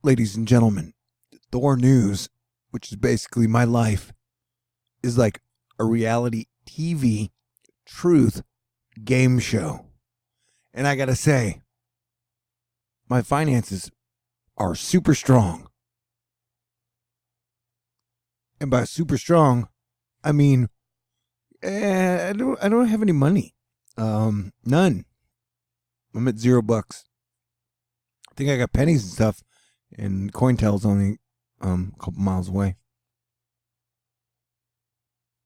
Ladies and gentlemen, THORnews, which is basically my life, is like a reality TV truth game show. And I gotta say, my finances are super strong. And by super strong, I mean, I don't have any money. None. I'm at $0. I think I got pennies and stuff, and Cointel's only a couple miles away.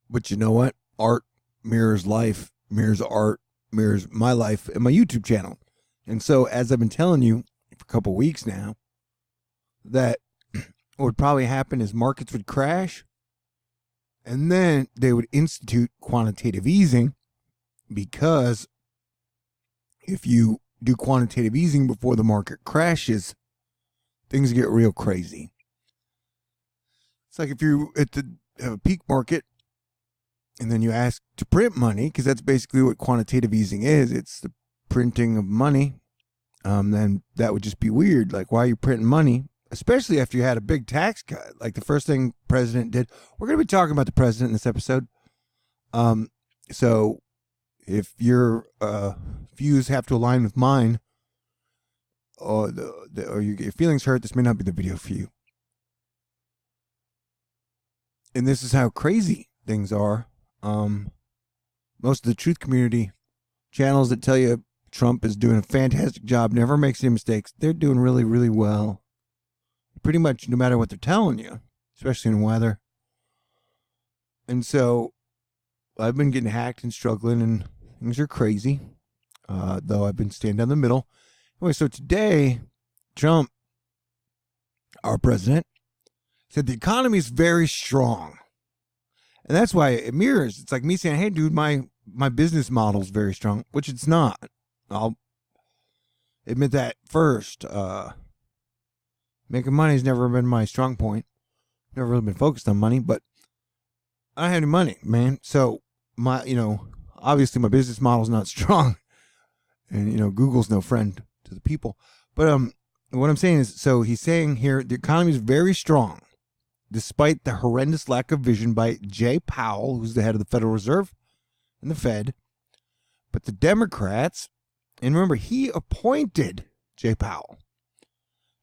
But you know what? Art mirrors life, mirrors art, mirrors my life and my YouTube channel. And so, as I've been telling you for a couple weeks now, that what would probably happen is markets would crash, and then they would institute quantitative easing, because if you do quantitative easing before the market crashes, things get real crazy. It's like if you have a peak market and then you ask to print money, because that's basically what quantitative easing is. It's the printing of money. Then that would just be weird. Like, why are you printing money? Especially after you had a big tax cut. Like the first thing the president did. We're going to be talking about the president in this episode. So if your views have to align with mine, or you get your feelings hurt, this may not be the video for you. And this is how crazy things are. Most of the truth community channels that tell you Trump is doing a fantastic job, never makes any mistakes, they're doing really, really well. Pretty much no matter what they're telling you, especially in weather. And so I've been getting hacked and struggling, and things are crazy. Though I've been staying down the middle. Anyway, so today, Trump, our president, said the economy is very strong. And that's why it mirrors. It's like me saying, hey, dude, my business model is very strong, which it's not. I'll admit that first. Making money has never been my strong point. Never really been focused on money, but I don't have any money, man. So obviously my business model is not strong, and Google's no friend to the people. But what I'm saying is, so he's saying here the economy is very strong, despite the horrendous lack of vision by Jay Powell, who's the head of the Federal Reserve and the Fed. But the Democrats, and remember, he appointed Jay Powell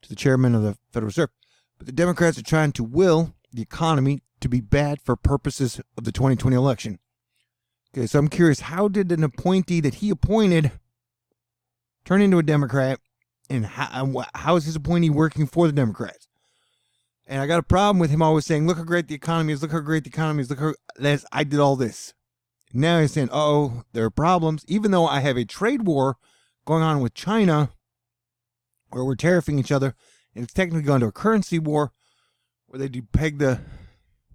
to the chairman of the Federal Reserve. But the Democrats are trying to will the economy to be bad for purposes of the 2020 election. Okay, so I'm curious, how did an appointee that he appointed turn into a Democrat, and how is his appointee working for the Democrats? And I got a problem with him always saying, look how great the economy is, look how great the economy is, look how I did all this. Now he's saying, oh, there are problems, even though I have a trade war going on with China, where we're tariffing each other, and it's technically gone to a currency war, where they peg the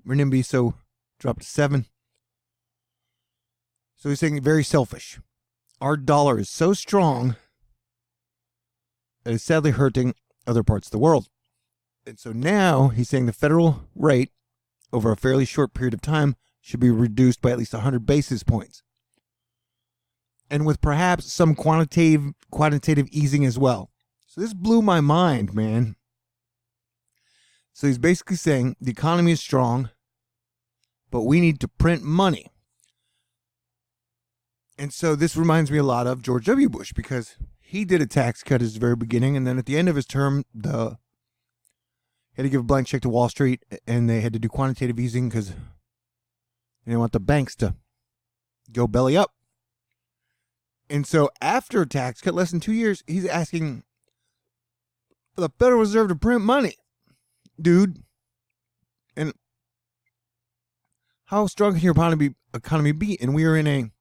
renminbi, so drop to 7. So he's saying very selfish. Our dollar is so strong that it's sadly hurting other parts of the world. And so now he's saying the federal rate over a fairly short period of time should be reduced by at least 100 basis points. And with perhaps some quantitative easing as well. So this blew my mind, man. So he's basically saying the economy is strong, but we need to print money. And so this reminds me a lot of George W. Bush, because he did a tax cut at the very beginning, and then at the end of his term, he had to give a blank check to Wall Street, and they had to do quantitative easing because they didn't want the banks to go belly up. And so after a tax cut, less than 2 years, he's asking for the Federal Reserve to print money, dude. And how strong can your economy be? And we are in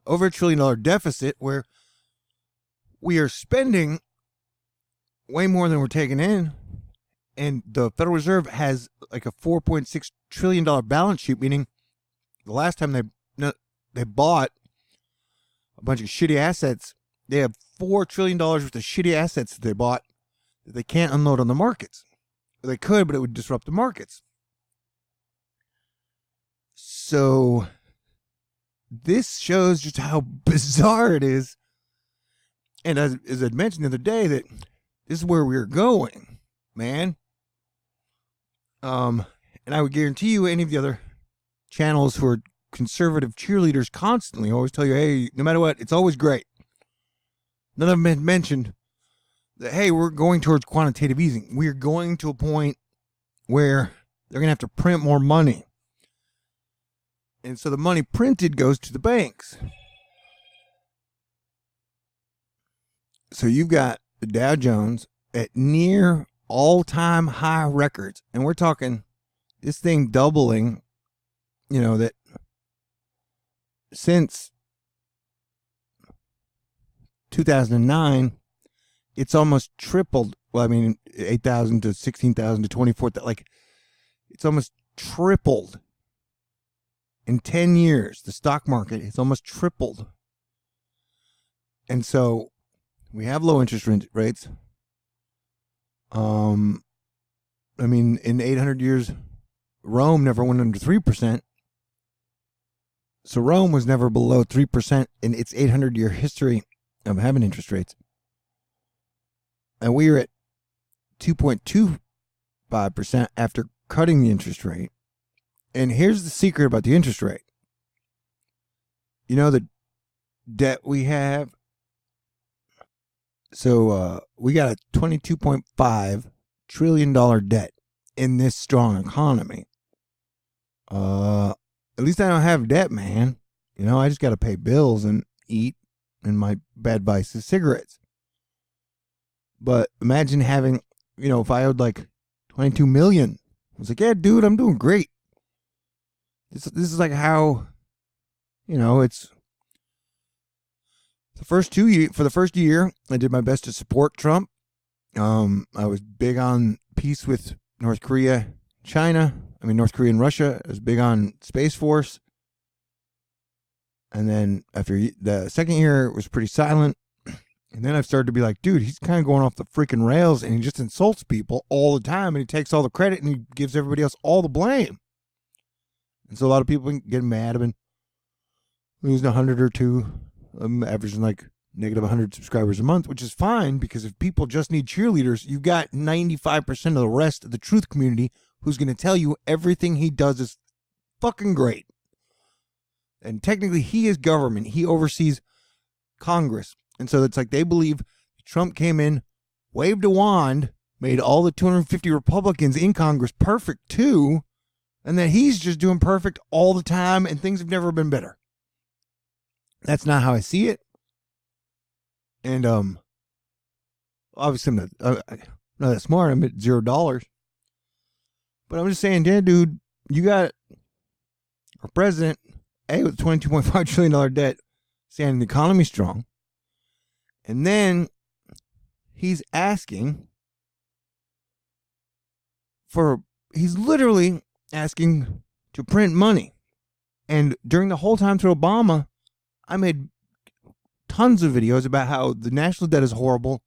over $1 trillion deficit, where we are spending way more than we're taking in. And the Federal Reserve has like a $4.6 trillion balance sheet, meaning the last time they bought a bunch of shitty assets, they have $4 trillion worth of shitty assets that they bought that they can't unload on the markets. They could, but it would disrupt the markets. So this shows just how bizarre it is. And as I mentioned the other day, that this is where we're going. man. And I would guarantee you any of the other channels who are conservative cheerleaders constantly always tell you, hey, no matter what, it's always great. None of them had mentioned that, hey, we're going towards quantitative easing. We're going to a point where they're going to have to print more money. And so the money printed goes to the banks. So you've got the Dow Jones at near all-time high records. And we're talking this thing doubling, that since 2009, it's almost tripled. Well, I mean, 8,000 to 16,000 to 24,000. Like, it's almost tripled. In 10 years, the stock market has almost tripled. And so we have low interest rates. I mean, in 800 years, Rome never went under 3%. So Rome was never below 3% in its 800-year history of having interest rates. And we are at 2.25% after cutting the interest rate. And here's the secret about the interest rate. The debt we have. So we got a $22.5 trillion debt in this strong economy. At least I don't have debt, man. I just got to pay bills and eat, and my bad vice is cigarettes. But imagine having, if I owed like 22 million. I was like, yeah, dude, I'm doing great. This is like how, it's the first 2 years. For the first year, I did my best to support Trump. I was big on peace with North Korea, North Korea and Russia. I was big on Space Force. And then after the second year, it was pretty silent. And then I've started to be like, dude, he's kind of going off the freaking rails, and he just insults people all the time, and he takes all the credit, and he gives everybody else all the blame. And so a lot of people get mad. I've been losing 100 or two. I'm averaging like negative 100 subscribers a month, which is fine, because if people just need cheerleaders, you got 95% of the rest of the truth community who's going to tell you everything he does is fucking great. And technically, he is government. He oversees Congress. And so it's like they believe Trump came in, waved a wand, made all the 250 Republicans in Congress perfect too, and that he's just doing perfect all the time, and things have never been better. That's not how I see it. And obviously I'm not that smart. I'm at $0. But I'm just saying, yeah, dude, you got our president, with $22.5 trillion debt, saying the economy's strong. And then he's literally asking to print money. And during the whole time through Obama, I made tons of videos about how the national debt is horrible.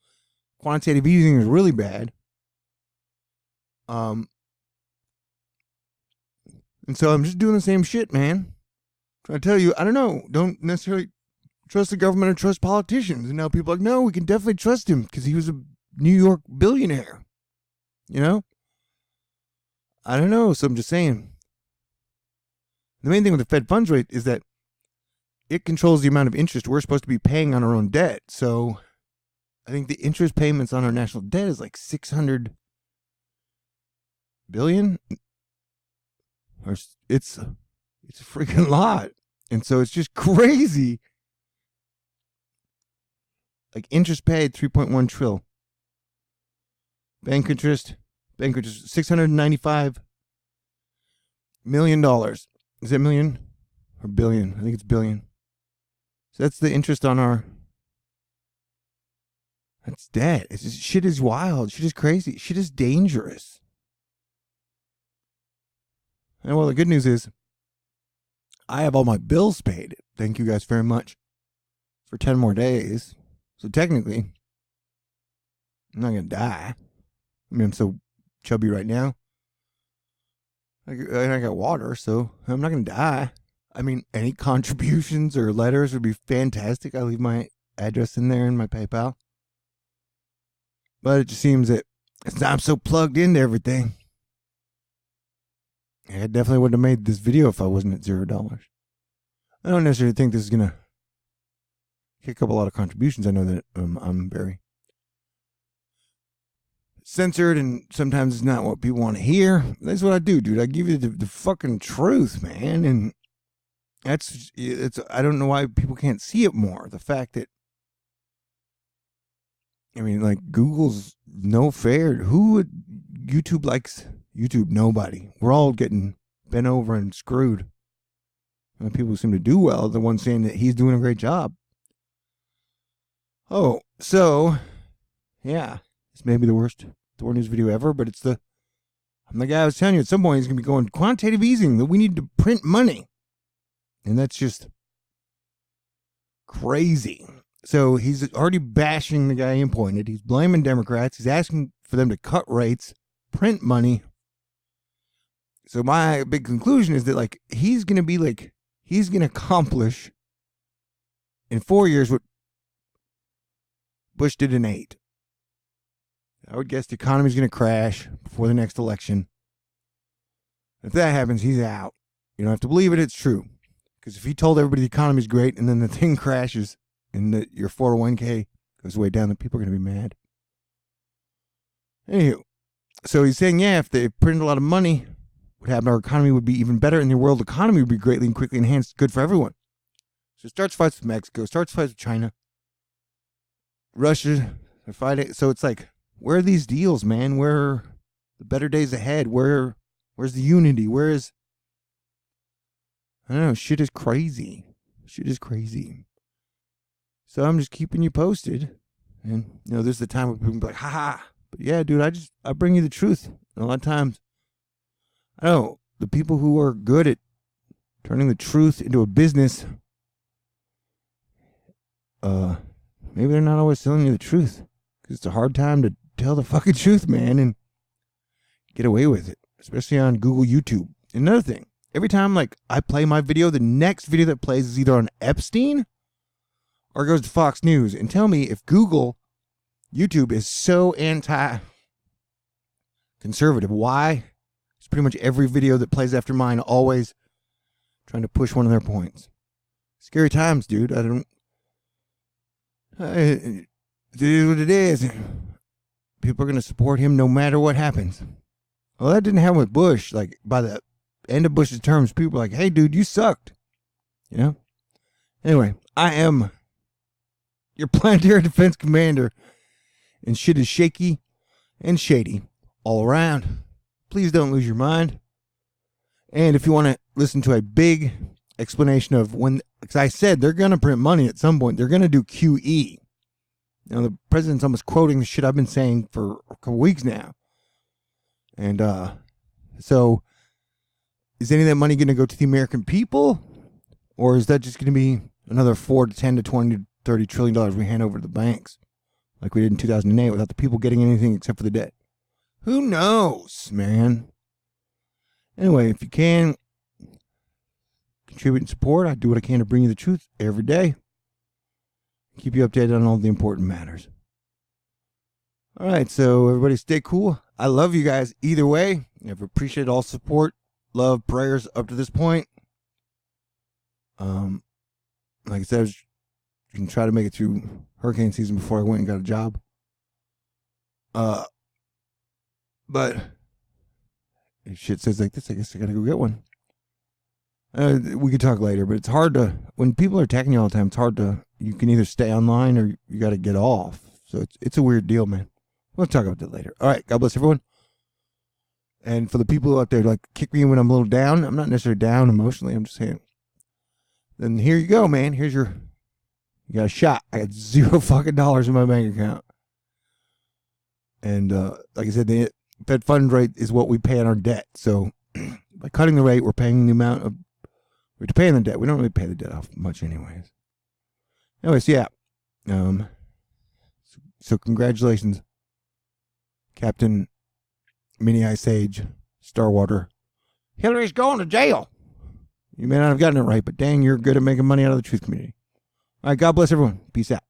Quantitative easing is really bad. And so I'm just doing the same shit, man. Trying to tell you, I don't know. Don't necessarily trust the government or trust politicians. And now people are like, no, we can definitely trust him because he was a New York billionaire. I don't know. So I'm just saying. The main thing with the Fed funds rate is that it controls the amount of interest we're supposed to be paying on our own debt. So I think the interest payments on our national debt is like 600 billion. Or it's a freaking lot. And so it's just crazy. Like interest paid, 3.1 trill. Bank interest, $695 million. Is that million or billion? I think it's billion. So that's the interest on that's debt. Shit is wild. Shit is crazy. Shit is dangerous. And well, the good news is I have all my bills paid. Thank you guys very much for 10 more days. So technically, I'm not going to die. I mean, I'm so chubby right now. I got water, so I'm not going to die. I mean, any contributions or letters would be fantastic. I leave my address in there in my PayPal. But it just seems that I'm so plugged into everything. I definitely wouldn't have made this video if I wasn't at $0. I don't necessarily think this is going to kick up a lot of contributions. I know that I'm very censored and sometimes it's not what people want to hear. That's what I do, dude. I give you the fucking truth, man. And I don't know why people can't see it more. The fact that, I mean, like, Google's no fair. YouTube likes YouTube? Nobody. We're all getting bent over and screwed. And the people who seem to do well are the ones saying that he's doing a great job. Oh, so, yeah. It's maybe the worst THORnews video ever, but I'm the guy I was telling you at some point he's going to be going quantitative easing, that we need to print money. And that's just crazy. So he's already bashing the guy he appointed. He's blaming Democrats. He's asking for them to cut rates, print money. So my big conclusion is that, like, he's going to accomplish in 4 years what Bush did in 8. I would guess the economy's going to crash before the next election. If that happens, he's out. You don't have to believe it, it's true. Because if he told everybody the economy's great and then the thing crashes and that your 401k goes way down, then people are going to be mad. Anywho, so he's saying, yeah, if they printed a lot of money, what happened? Our economy would be even better, and the world economy would be greatly and quickly enhanced, good for everyone. So it starts fights with Mexico, starts fights with China, Russia, they're fighting. So it's like, where are these deals, man? Where are the better days ahead? Where's the unity? I don't know, shit is crazy. So I'm just keeping you posted. And, you know, there's the time where people be like, ha. But yeah, dude, I bring you the truth. And a lot of times, I don't know, the people who are good at turning the truth into a business, maybe they're not always telling you the truth. Because it's a hard time to tell the fucking truth, man, and get away with it. Especially on Google, YouTube. Another thing, every time, like, I play my video, the next video that plays is either on Epstein or goes to Fox News. And tell me if Google, YouTube is so anti-conservative, why is pretty much every video that plays after mine always trying to push one of their points? Scary times, dude. It is what it is. People are going to support him no matter what happens. Well, that didn't happen with Bush. Like, by the end of Bush's terms, people were like, hey, dude, you sucked. You know? Anyway, I am your planetary defense commander, and shit is shaky and shady all around. Please don't lose your mind. And if you want to listen to a big explanation of when, because I said they're going to print money at some point, they're going to do QE. Now, the president's almost quoting the shit I've been saying for a couple weeks now. And so is any of that money going to go to the American people? Or is that just going to be another $4 to 10 to 20 to 30 trillion dollars we hand over to the banks like we did in 2008 without the people getting anything except for the debt? Who knows, man? Anyway, if you can contribute and support, I do what I can to bring you the truth every day. Keep you updated on all the important matters. All right, so everybody stay cool. I love you guys either way. I've appreciated all support, love, prayers up to this point. Like I said, you can try to make it through hurricane season before I went and got a job. But if shit says like this, I guess I gotta go get one. We could talk later, but it's hard to, when people are attacking you all the time, it's hard to, you can either stay online or you got to get off. So it's a weird deal, man. We'll talk about that later. All right, God bless everyone. And for the people out there like kick me when I'm a little down, I'm not necessarily down emotionally. I'm just saying. Then here you go, man. You got a shot. I got $0 fucking in my bank account. And like I said, the Fed fund rate is what we pay on our debt. So by cutting the rate, we're paying the amount of, we're paying the debt. We don't really pay the debt off much anyways. Anyways, yeah. So congratulations, Captain Mini Ice Age Starwater. Hillary's going to jail. You may not have gotten it right, but dang, you're good at making money out of the truth community. All right, God bless everyone. Peace out.